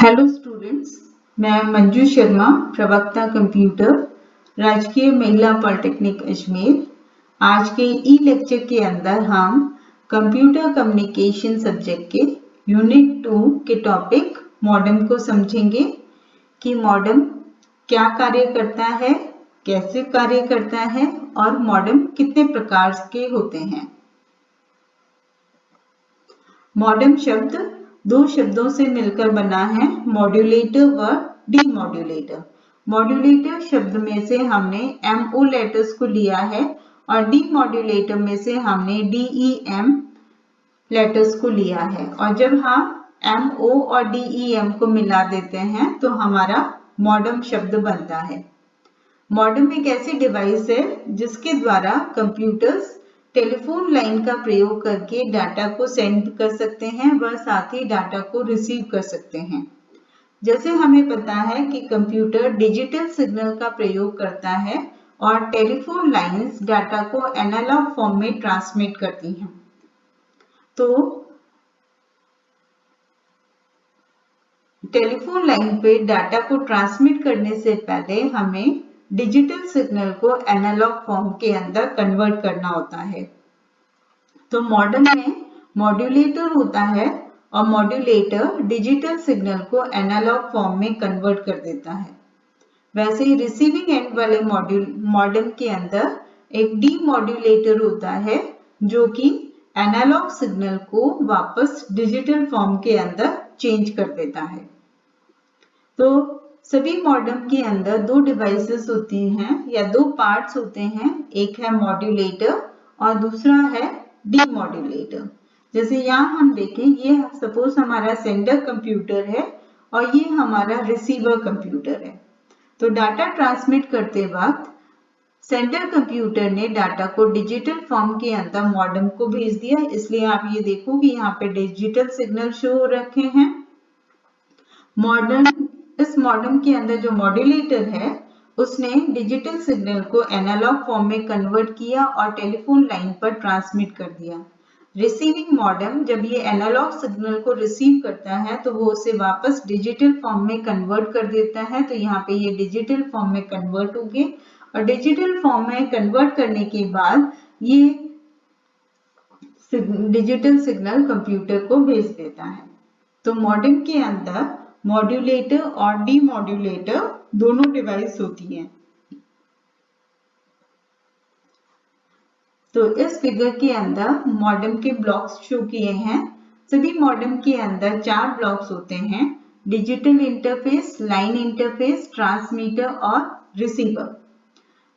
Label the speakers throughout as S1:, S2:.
S1: Hello students, मैं मंजू शर्मा, प्रवक्ता computer, राजकीय महिला पॉलिटेक्निक अजमेर। आज के ई लेक्चर के अंदर हम कंप्यूटर कम्युनिकेशन सब्जेक्ट के यूनिट 2 के टॉपिक मॉडेम को समझेंगे कि मॉडेम क्या कार्य करता है, कैसे कार्य करता है और मॉडेम कितने प्रकार के होते हैं। मॉडेम शब्द दो शब्दों से मिलकर बना है, मॉड्यूलेटर व डीमॉड्यूलेटर। मॉड्यूलेटर शब्द में से हमने MO लेटर्स को लिया है और डीमॉड्यूलेटर में से हमने DEM लेटर्स को लिया है। और जब हम MO और DEM को मिला देते हैं तो हमारा मॉडेम शब्द बनता है। मॉडेम एक ऐसी डिवाइस है जिसके द्वारा कंप्यूटर्स टेलीफोन लाइन का प्रयोग करके डाटा को सेंड कर सकते हैं व साथ ही डाटा को रिसीव कर सकते हैं। जैसे हमें पता है कि कंप्यूटर डिजिटल सिग्नल का प्रयोग करता है और टेलीफोन लाइंस डाटा को एनालॉग फॉर्म में ट्रांसमिट करती हैं। तो टेलीफोन लाइन पे डाटा को ट्रांसमिट करने से पहले हमें डिजिटल सिग्नल को एनालॉग फॉर्म के अंदर कन्वर्ट करना होता है। तो मॉडेम में मॉड्यूलेटर होता है और मॉड्यूलेटर डिजिटल सिग्नल को एनालॉग फॉर्म में कन्वर्ट कर देता है। वैसे ही रिसीविंग एंड वाले मॉडेम के अंदर एक डीमॉड्यूलेटर होता है जो कि एनालॉग सिग्नल को वापस डिजिटल फॉर्म के अंदर चेंज कर देता है। तो सभी मॉडेम के अंदर दो डिवाइसेस होती हैं या दो पार्ट्स होते हैं, एक है मॉड्यूलेटर और दूसरा है डीमॉड्यूलेटर। जैसे यहाँ हम देखें, ये सपोज हमारा सेंडर कंप्यूटर है और ये हमारा रिसीवर कंप्यूटर है। तो डाटा ट्रांसमिट करते वक्त सेंडर कंप्यूटर ने डाटा को डिजिटल फॉर्म के अंदर मॉडेम को भेज दिया, इसलिए आप ये देखो कि यहाँ पे डिजिटल सिग्नल शो हो रखे हैं। इस मॉडेम के अंदर जो मॉड्यूलेटर है उसने डिजिटल सिग्नल को एनालॉग फॉर्म में कन्वर्ट किया और टेलीफोन लाइन पर ट्रांसमिट कर दिया। रिसीविंग मॉडेम जब ये एनालॉग सिग्नल को रिसीव करता है तो वो उसे वापस डिजिटल फॉर्म में कन्वर्ट कर देता है। तो यहाँ पे ये डिजिटल फॉर्म में कन्वर्ट हो गए और डिजिटल फॉर्म में कन्वर्ट करने के बाद ये डिजिटल सिग्नल कंप्यूटर को भेज देता है। तो मॉडेम के अंदर मॉड्यूलेटर और डीमॉड्यूलेटर दोनों डिवाइस होती हैं। तो इस फिगर के अंदर मॉडेम के ब्लॉक्स शो किए हैं। सभी मॉडेम के अंदर 4 ब्लॉक्स होते हैं, digital interface, line interface, transmitter और रिसीवर।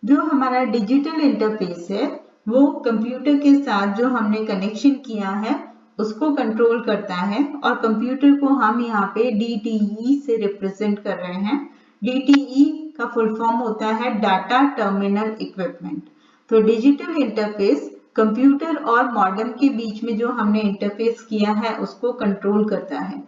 S1: जो हमारा डिजिटल इंटरफेस है वो कंप्यूटर के साथ जो हमने कनेक्शन किया है उसको कंट्रोल करता है और कंप्यूटर को हम यहाँ पे DTE से रिप्रेजेंट कर रहे हैं। DTE का फुल फॉर्म होता है डाटा टर्मिनल इक्विपमेंट। तो डिजिटल इंटरफेस कंप्यूटर और मॉडेम के बीच में जो हमने इंटरफेस किया है उसको कंट्रोल करता है।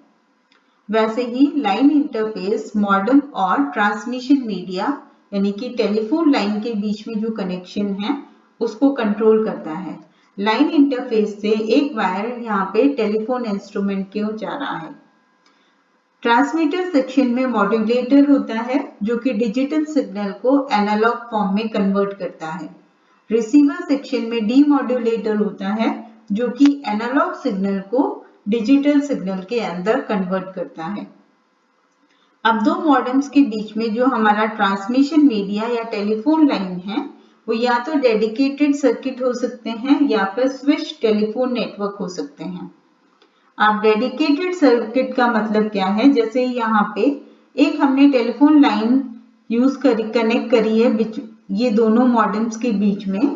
S1: वैसे ही लाइन इंटरफेस मॉडेम और ट्रांसमिशन मीडिया यानी कि टेलीफोन लाइन के बीच में जो कनेक्शन है उसको कंट्रोल करता है। लाइन इंटरफेस से एक वायर यहाँ पे टेलीफोन इंस्ट्रूमेंट के जा रहा है। ट्रांसमीटर सेक्शन में मॉड्यूलेटर होता है जो कि डिजिटल सिग्नल को एनालॉग फॉर्म में कन्वर्ट करता है। रिसीवर सेक्शन में डीमॉड्यूलेटर होता है जो कि एनालॉग सिग्नल को डिजिटल सिग्नल के अंदर कन्वर्ट करता है। अब दो मॉडेम्स के बीच में जो हमारा ट्रांसमिशन मीडिया या टेलीफोन लाइन है वो या तो डेडिकेटेड सर्किट हो सकते हैं या फिर स्विच टेलीफोन नेटवर्क हो सकते हैं। अब डेडिकेटेड सर्किट का मतलब क्या है, जैसे यहाँ पे एक हमने टेलीफोन लाइन कनेक्ट करी है ये दोनों मॉडेम्स के बीच में।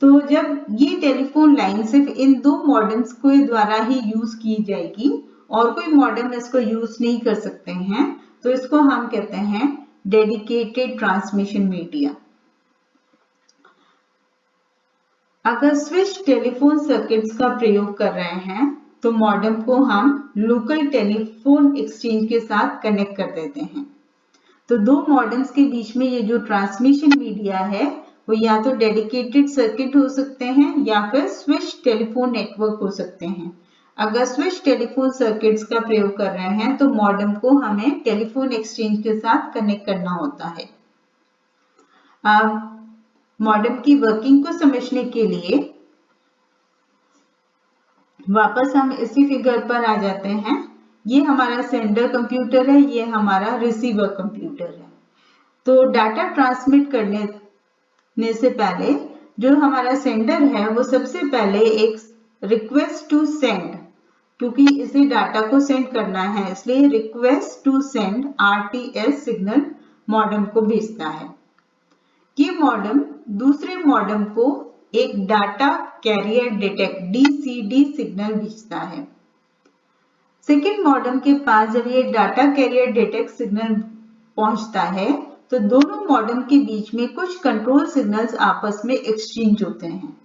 S1: तो जब ये टेलीफोन लाइन सिर्फ इन दो मॉडेम्स के द्वारा ही यूज की जाएगी और कोई मॉडेम इसको यूज नहीं कर सकते हैं, तो इसको हम कहते हैं डेडिकेटेड ट्रांसमिशन मीडिया। अगर स्विच टेलीफोन सर्किट्स का प्रयोग कर रहे हैं तो मॉडेम को हम लोकल टेलीफोन एक्सचेंज के साथ कनेक्ट कर देते हैं। तो दो मॉडेम्स के बीच में ये जो ट्रांसमिशन मीडिया है वो या तो डेडिकेटेड सर्किट हो सकते हैं या फिर स्विच टेलीफोन नेटवर्क हो सकते हैं। अगर स्विच टेलीफोन सर्किट्स का प्रयोग कर रहे हैं तो मॉडेम को हमें टेलीफोन एक्सचेंज के साथ कनेक्ट करना होता है। अब मॉडेम की वर्किंग को समझने के लिए वापस हम इसी फिगर पर आ जाते हैं। ये हमारा सेंडर कंप्यूटर है, ये हमारा रिसीवर कंप्यूटर है। तो डाटा ट्रांसमिट करने से पहले जो हमारा सेंडर है वो सबसे पहले एक रिक्वेस्ट टू सेंड, क्योंकि इसे डाटा को सेंड करना है इसलिए request to send RTS signal modem को भेजता है। ये मॉडेम दूसरे मॉडेम को एक data carrier detect DCD signal भेजता है। सेकेंड मॉडेम के पास जब ये डाटा कैरियर डिटेक्ट सिग्नल पहुंचता है तो दोनों मॉडेम के बीच में कुछ कंट्रोल सिग्नल्स आपस में एक्सचेंज होते हैं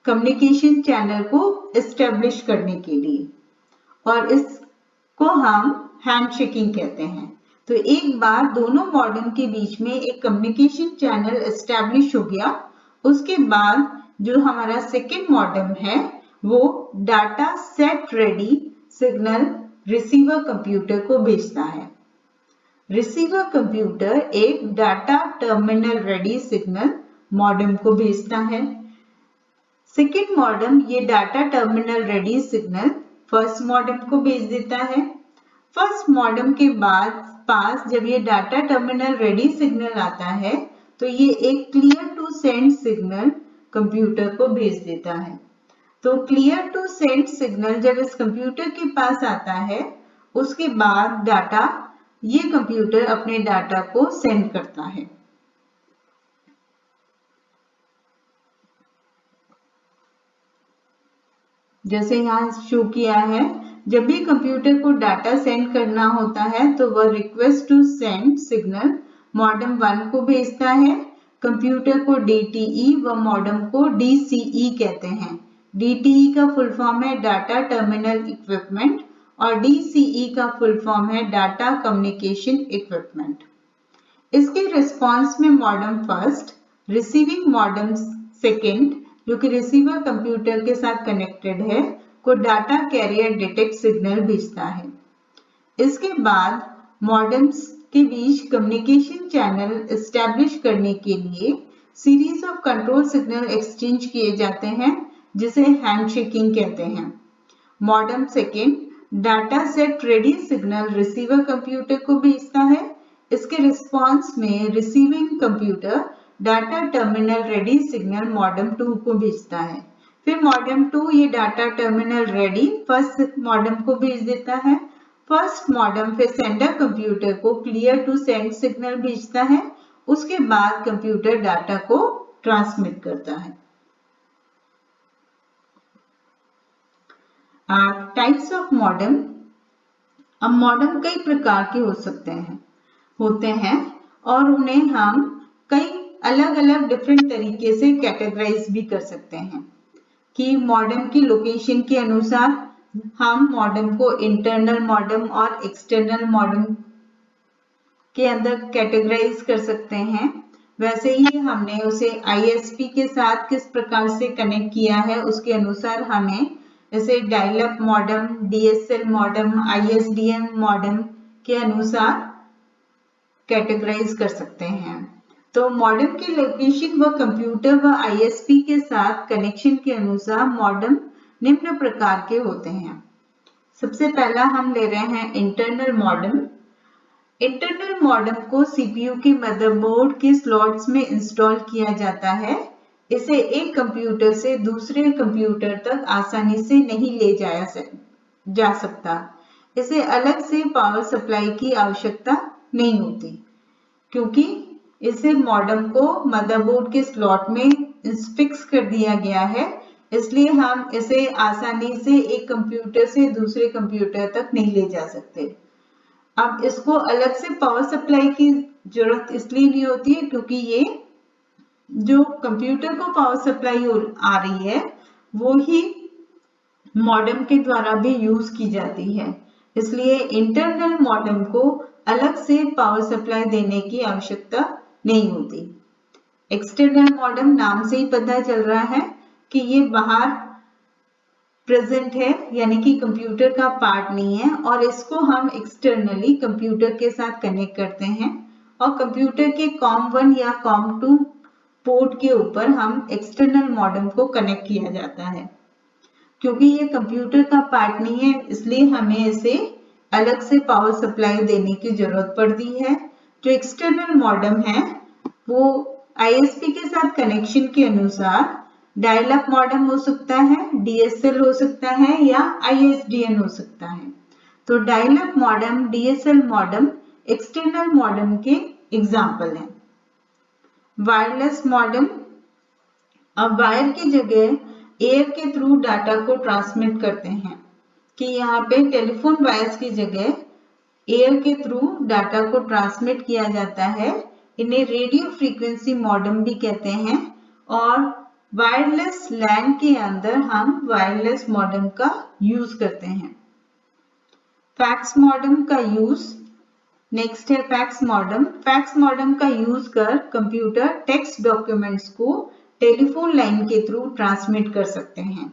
S1: कम्युनिकेशन चैनल को एस्टेब्लिश करने के लिए, और इसको हम हैंडशेकिंग कहते हैं। तो एक बार दोनों मॉडेम के बीच में एक कम्युनिकेशन चैनल एस्टेब्लिश हो गया, उसके बाद जो हमारा सेकेंड मॉडेम है वो data set ready signal receiver computer को भेजता है। रिसीवर कंप्यूटर एक data terminal ready signal modem को भेजता है। सेकेंड मॉडेम ये data terminal ready signal first modem को भेज देता है। फर्स्ट मॉडेम के पास जब ये डाटा टर्मिनल रेडी सिग्नल आता है तो ये एक clear to send signal computer को भेज देता है। तो क्लियर टू सेंड सिग्नल जब इस कंप्यूटर के पास आता है उसके बाद ये कंप्यूटर अपने डाटा को सेंड करता है। जैसे यहाँ शो किया है, जब भी कंप्यूटर को डाटा सेंड करना होता है तो वह request to send signal modem 1 को भेजता है। कंप्यूटर को DTE व मॉडेम को DCE कहते हैं। DTE का फुल फॉर्म है डाटा टर्मिनल इक्विपमेंट और DCE का फुल फॉर्म है डाटा कम्युनिकेशन इक्विपमेंट। इसके रिस्पॉन्स में modem first, receiving modem second जो कि रिसीवर कंप्यूटर के साथ कनेक्टेड है को डाटा कैरियर डिटेक्ट सिग्नल भेजता है। इसके बाद मॉडेम्स के बीच कम्युनिकेशन चैनल एस्टेब्लिश करने के लिए series of control signal exchange किए जाते हैं जिसे हैंडशेकिंग कहते हैं। Modem second data set ready signal receiver computer को भेजता है। इसके रिस्पॉन्स में receiving computer data terminal ready signal modem 2 को भेजता है। फिर मॉडेम 2 ये data terminal ready first modem को भेज देता है। फर्स्ट मॉडेम फिर सेंडर कंप्यूटर को क्लियर टू सेंड सिग्नल भेजता है। उसके बाद कंप्यूटर डाटा को ट्रांसमिट करता है। Types of modem. अब मॉडेम कई प्रकार के होते हैं और उन्हें हम कई अलग अलग डिफरेंट तरीके से कैटेगराइज भी कर सकते हैं कि मॉडेम की लोकेशन के अनुसार हम मॉडेम को इंटरनल मॉडेम और एक्सटर्नल मॉडेम के अंदर कैटेगराइज कर सकते हैं। वैसे ही हमने उसे ISP के साथ किस प्रकार से कनेक्ट किया है उसके अनुसार हमें इसे dial up modem, DSL modem, ISDN modem के अनुसार कैटेगराइज कर सकते हैं। तो मॉडेम की लोकेशन व कंप्यूटर व ISP के साथ कनेक्शन के अनुसार मॉडेम निम्न प्रकार के होते हैं। सबसे पहला हम ले रहे हैं इंटरनल मॉडेम। इंटरनल मॉडेम को CPU के मदरबोर्ड के स्लॉट्स में इंस्टॉल किया जाता है। इसे एक कंप्यूटर से दूसरे कंप्यूटर तक आसानी से नहीं ले जा सकता। इसे अलग से पावर सप्लाई की आवश्यकता नहीं होती क्योंकि इसे मॉडेम को मदरबोर्ड के स्लॉट में फिक्स कर दिया गया है, इसलिए हम इसे आसानी से एक कंप्यूटर से दूसरे कंप्यूटर तक नहीं ले जा सकते। अब इसको अलग से पावर सप्लाई की जरूरत इसलिए नहीं होती है क्योंकि ये जो कंप्यूटर को पावर सप्लाई आ रही है वो ही मॉडेम के द्वारा भी यूज की जाती है, इसलिए इंटरनल मॉडेम को अलग से पावर सप्लाई देने की आवश्यकता नहीं होती। एक्सटर्नल मॉडेम नाम से ही पता चल रहा है कि ये बाहर प्रेजेंट है, यानी कि कंप्यूटर का पार्ट नहीं है, और इसको हम एक्सटर्नली कंप्यूटर के साथ कनेक्ट करते हैं और कंप्यूटर के COM1 या COM2 पोर्ट के ऊपर हम एक्सटर्नल मॉडेम को कनेक्ट किया जाता है। क्योंकि ये कंप्यूटर का पार्ट नहीं है, इसलिए हमें इसे अलग से पावर सप्लाई देने की जरूरत पड़ती है। जो एक्सटर्नल मॉडेम है वो ISP के साथ कनेक्शन के अनुसार डायल अप मॉडेम हो सकता है, DSL हो सकता है या ISDN हो सकता है। तो dial up modem, DSL modem external modem के एग्जाम्पल हैं। वायरलेस मॉडेम, अब वायर की जगह एयर के थ्रू डाटा को ट्रांसमिट करते हैं, कि यहाँ पे टेलीफोन वायर्स की जगह एयर के थ्रू डाटा को ट्रांसमिट किया जाता है। इन्हें रेडियो फ्रीक्वेंसी मॉडेम भी कहते हैं। और वायरलेस लैन के अंदर हम वायरलेस मॉडेम का यूज करते हैं। फैक्स मॉडेम का यूज, नेक्स्ट है फैक्स मॉडेम। फैक्स मॉडेम का यूज कर कंप्यूटर टेक्स्ट डॉक्यूमेंट्स को टेलीफोन लाइन के थ्रू ट्रांसमिट कर सकते हैं।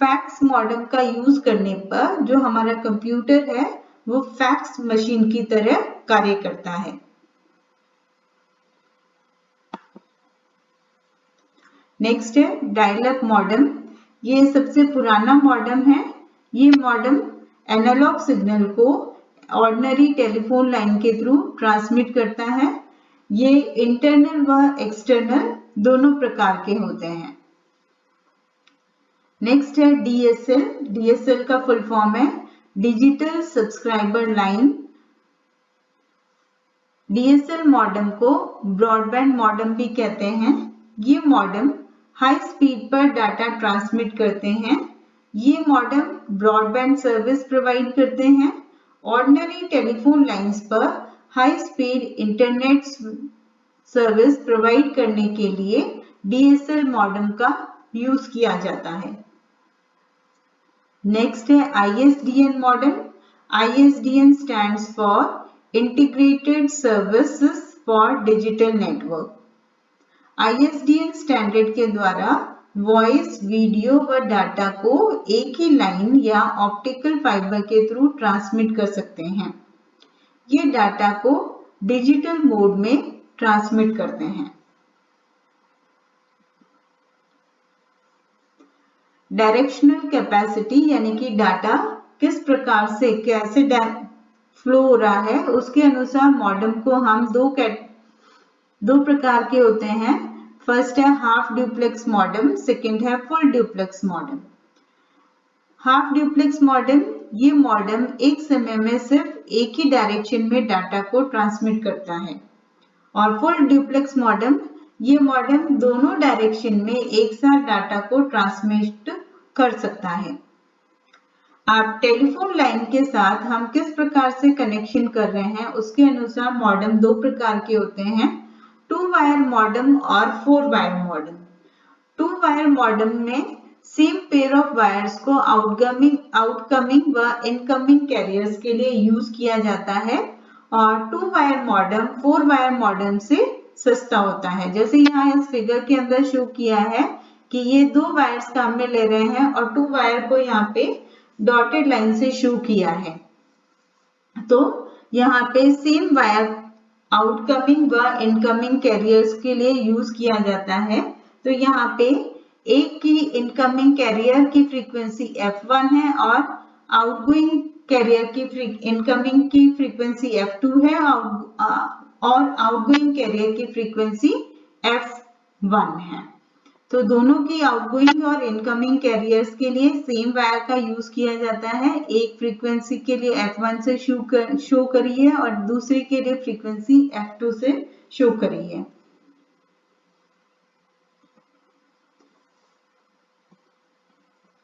S1: फैक्स मॉडेम का यूज करने पर जो हमारा कंप्यूटर है वो फैक्स मशीन की तरह कार्य करता है। नेक्स्ट है डायल अप मॉडेम। ये सबसे पुराना मॉडेम है। ये मॉडेम एनालॉग सिग्नल को ऑर्डिनरी टेलीफोन लाइन के थ्रू ट्रांसमिट करता है। ये इंटरनल व एक्सटर्नल दोनों प्रकार के होते हैं। नेक्स्ट है DSL। DSL का फुल फॉर्म है digital subscriber line. DSL modem को ब्रॉडबैंड मॉडेम भी कहते हैं। ये मॉडेम हाई स्पीड पर डाटा ट्रांसमिट करते हैं। ये मॉडेम ब्रॉडबैंड सर्विस प्रोवाइड करते हैं। ऑर्डिनरी टेलीफोन लाइंस पर high speed internet service provide करने के लिए DSL मॉडेम का यूज किया जाता है। नेक्स्ट है ISDN modem. ISDN stands for integrated services for digital network. ISDN standard के द्वारा वॉइस, वीडियो व डाटा को एक ही लाइन या ऑप्टिकल फाइबर के थ्रू ट्रांसमिट कर सकते हैं। ये डाटा को डिजिटल मोड में ट्रांसमिट करते हैं। डायरेक्शनल कैपेसिटी, यानी कि डाटा किस प्रकार से कैसे फ्लो हो रहा है, उसके अनुसार मॉडेम को हम दो प्रकार के होते हैं। फर्स्ट है हाफ ड्यूप्लेक्स मॉडेम, सेकंड है full duplex modem. Half duplex modem, ये मॉडेम एक समय में सिर्फ एक ही डायरेक्शन में डाटा को ट्रांसमिट करता है। और फुल ड्यूप्लेक्स मॉडेम, ये मॉडेम दोनों डायरेक्शन में एक साथ डाटा को ट्रांसमिट कर सकता है। आप टेलीफोन लाइन के साथ हम किस प्रकार से कनेक्शन कर रहे हैं उसके अनुसार मॉडेम दो प्रकार के होते हैं, 2 वायर मॉडेम और 4 वायर मॉडेम। 2 वायर मॉडेम में सेम पेयर ऑफ वायर्स को आउटकमिंग व इनकमिंग कैरियर्स के लिए यूज किया जाता है। और 2 वायर मॉडेम 4 वायर मॉडेम से सस्ता होता है। जैसे यहाँ इस फिगर के अंदर शो किया है कि ये 2 वायर्स काम में ले रहे हैं और 2 वायर को यहाँ पे डॉटेड लाइन से शो किया है। तो यहाँ पे सेम वायर आउटकमिंग व इनकमिंग कैरियर्स के लिए यूज किया जाता है। तो यहाँ पे एक की इनकमिंग कैरियर की फ्रीक्वेंसी f1 है और आउटगोइंग कैरियर की इनकमिंग की फ्रीक्वेंसी f2 है और आउटगोइंग कैरियर की फ्रीक्वेंसी f1 है। तो दोनों की आउटगोइंग और इनकमिंग कैरियर्स के लिए सेम वायर का यूज किया जाता है। एक फ्रीक्वेंसी के लिए f1 से शो करी है और दूसरे के लिए फ्रीक्वेंसी f2 से शो करी है।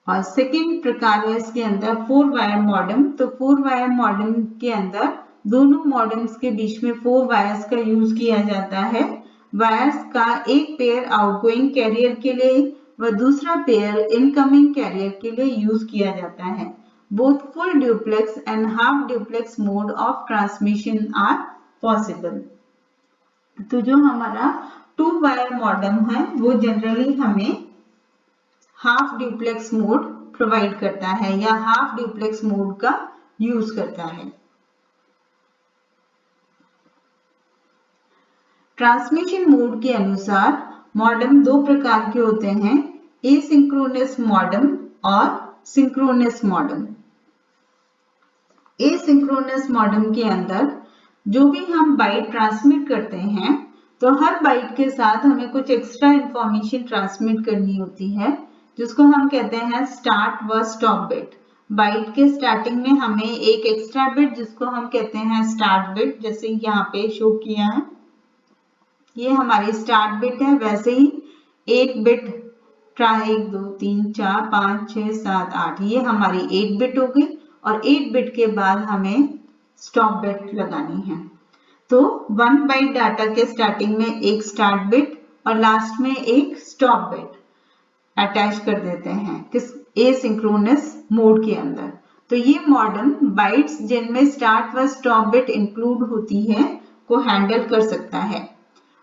S1: और सेकंड प्रकार है इसके अंदर 4 वायर मॉडेम। तो 4 वायर मॉडेम के अंदर दोनों मॉडेम्स के बीच में 4 वायर्स का यूज किया जाता है। वायर्स का एक पेयर आउटगोइंग कैरियर के लिए व दूसरा पेयर इनकमिंग कैरियर के लिए यूज किया जाता है। Both full duplex and half duplex mode of transmission are possible. तो जो हमारा 2 वायर मॉडेम है वो जनरली हमें हाफ ड्यूप्लेक्स मोड प्रोवाइड करता है या हाफ ड्यूप्लेक्स मोड का यूज करता है। ट्रांसमिशन मोड के अनुसार मॉडेम दो प्रकार के होते हैं, एसिंक्रोनस मॉडेम और सिंक्रोनस मॉडेम। एसिंक्रोनस मॉडेम के अंदर जो भी हम बाइट ट्रांसमिट करते हैं तो हर बाइट के साथ हमें कुछ एक्स्ट्रा इंफॉर्मेशन ट्रांसमिट करनी होती है जिसको हम कहते हैं स्टार्ट व स्टॉप बिट। बाइट के स्टार्टिंग में हमें एक एक्स्ट्रा बिट जिसको हम कहते हैं स्टार्ट बिट, जैसे यहाँ पे शो किया है, ये हमारी स्टार्ट बिट है। वैसे ही एक बिट 1 2 3 4 5 6 7 8 ये हमारी 8 बिट हो गई और 8 बिट के बाद हमें स्टॉप बिट लगानी है। तो 1 बाइट डाटा के स्टार्टिंग में एक स्टार्ट बिट और लास्ट में एक स्टॉप बिट अटैच कर देते हैं किस एसिंक्रोनस मोड के अंदर। तो ये मॉडेम बाइट्स जिनमें स्टार्ट व स्टॉप बिट इंक्लूड होती है को हैंडल कर सकता है।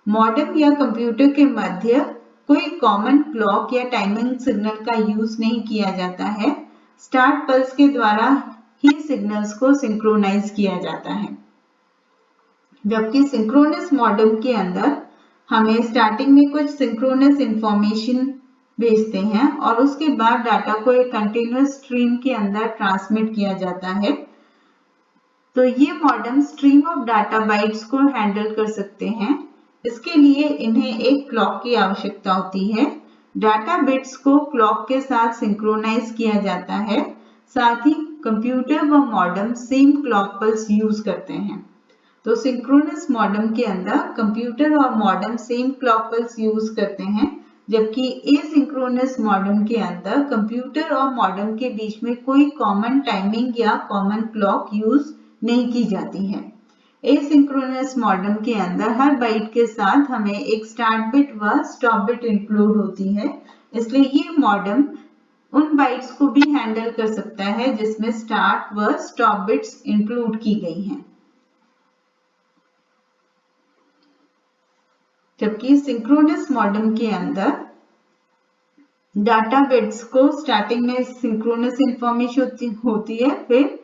S1: मॉडेम या कंप्यूटर के मध्य कोई कॉमन क्लॉक या टाइमिंग सिग्नल का यूज नहीं किया जाता है। स्टार्ट पल्स के द्वारा ही सिग्नल्स को सिंक्रोनाइज किया जाता है। जबकि सिंक्रोनस मॉडेम के अंदर हमें स्टार्टिंग में कुछ सिंक्रोनस इंफॉर्मेशन भेजते हैं और उसके बाद डाटा को एक कंटिन्यूअस स्ट्रीम के अंदर ट्रांसमिट किया जाता है। तो ये modem stream of data bytes को हैंडल कर सकते हैं। इसके लिए इन्हें एक क्लॉक की आवश्यकता होती है। डाटा बिट्स को क्लॉक के साथ सिंक्रोनाइज किया जाता है। साथ ही कंप्यूटर व modem same clock pulse use करते हैं। तो सिंक्रोनस मॉडेम के अंदर कंप्यूटर और modem same clock pulse use करते हैं, जबकि एसिंक्रोनस मॉडेम के अंदर कंप्यूटर और मॉडेम के बीच में कोई कॉमन टाइमिंग या कॉमन क्लॉक यूज नहीं की जाती है। एसिंक्रोनस मॉडेम के अंदर हर बाइट के साथ हमें एक स्टार्ट बिट व स्टॉप बिट इंक्लूड होती है, इसलिए ये मॉडेम उन बाइट्स को भी हैंडल कर सकता है जिसमें स्टार्ट व स्टॉप बिट्स इंक्लूड की गई हैं। जबकि सिंक्रोनस मॉडेम के अंदर डाटा बिट्स को स्टार्टिंग में सिंक्रोनस इंफॉर्मेशन होती है, फिर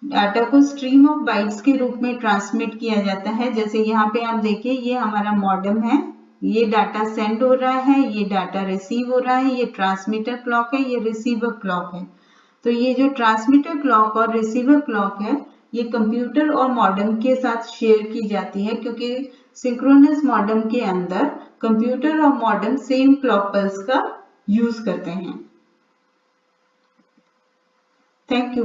S1: डाटा को स्ट्रीम ऑफ बाइट्स के रूप में ट्रांसमिट किया जाता है। जैसे यहाँ पे आप देखिए ये हमारा मॉडेम है, ये डाटा सेंड हो रहा है, ये डाटा रिसीव हो रहा है, ये ट्रांसमीटर क्लॉक है, ये रिसीवर क्लॉक है। तो ये जो ट्रांसमीटर क्लॉक और रिसीवर क्लॉक है ये कंप्यूटर और मॉडेम के साथ शेयर की जाती है, क्योंकि सिंक्रोनस मॉडेम के अंदर कंप्यूटर और मॉडेम सेम क्लॉक पल्स का यूज करते हैं। Thank you.